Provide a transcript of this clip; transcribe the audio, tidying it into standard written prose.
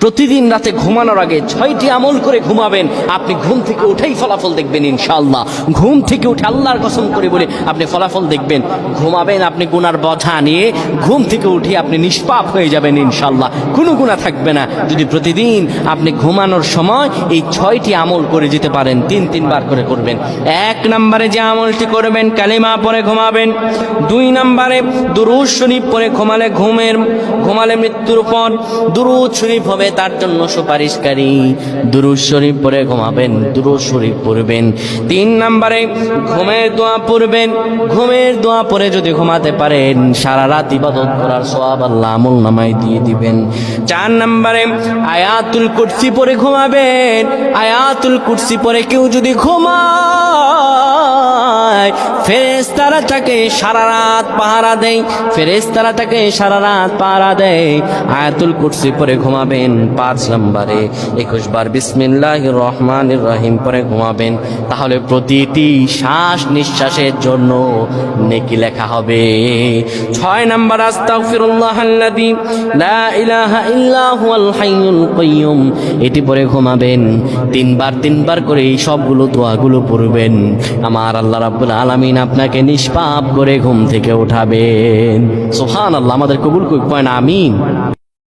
প্রতিদিন রাতে ঘুমানোর আগে 6টি আমল করে ঘুমাবেন, আপনি ঘুম থেকে উঠেই ফলাফল দেখবেন ইনশাআল্লাহ। ঘুম থেকে উঠে আল্লাহর কসম করে বলে আপনি ফলাফল দেখবেন। ঘুমাবেন আপনি গুনার বোঝা নিয়ে, ঘুম থেকে উঠে আপনি নিষ্পাপ হয়ে যাবেন ইনশাআল্লাহ, কোনো গুনাহ থাকবে না। যদি প্রতিদিন আপনি ঘুমানোর সময় এই 6টি আমল করে যেতে পারেন, 3বার করে করবেন। 1 নম্বরে যে আমলটি করবেন, কালিমা পড়ে ঘুমাবেন। 2 নম্বরে দুরূদ শরীফ পড়ে ঘুমালে মৃত্যুর পর দুরূদ শরীফ হবে তার জন্য সুপারিশকারী। দুরূদ শরীফ পড়ে ঘুমাবেন, দুরূদ শরীফ পড়বেন। 3 নম্বরে ঘুমের দোয়া পড়বেন। ঘুমের দোয়া পড়ে যদি ঘুমাতে পারেন, সারা রাত ইবাদত করার সওয়াব আল্লাহ আমলনামায় দিয়ে দিবেন। 4 নম্বরে আয়াতুল কুরসি পড়ে ঘুমাবেন। আয়াতুল কুরসি পড়ে কেউ যদি ঘুমায়, ফেরেশতারা তাকে সারা রাত পাহারা দেয়। ফেরেশতারা তাকে সারা রাত পাহারা দেয়। আয়াতুল কুরসি পড়ে ঘুমাবেন। 5 নম্বরে 21 বার বিসমিল্লাহির রহমানির রহিম পড়ে ঘুমাবেন। তাহলে প্রতিটি শ্বাস নিঃশ্বাসের জন্য নেকি লেখা হবে। 6 নম্বর আস্তাগফিরুল্লাহাল্লাযী লা ইলাহা ইল্লা হুয়াল হাইয়ুল কাইয়্যুম, এটি পড়ে ঘুমাবেন। 3বার করে এই সবগুলো দোয়াগুলো পড়বেন। আমার আল্লাহ রাব্বুল আলামিন আপনাকে নিষ্পাপ করে ঘুম থেকে উঠাবেন। সুবহানাল্লাহ, আমাদের কবুল করেন, আমিন।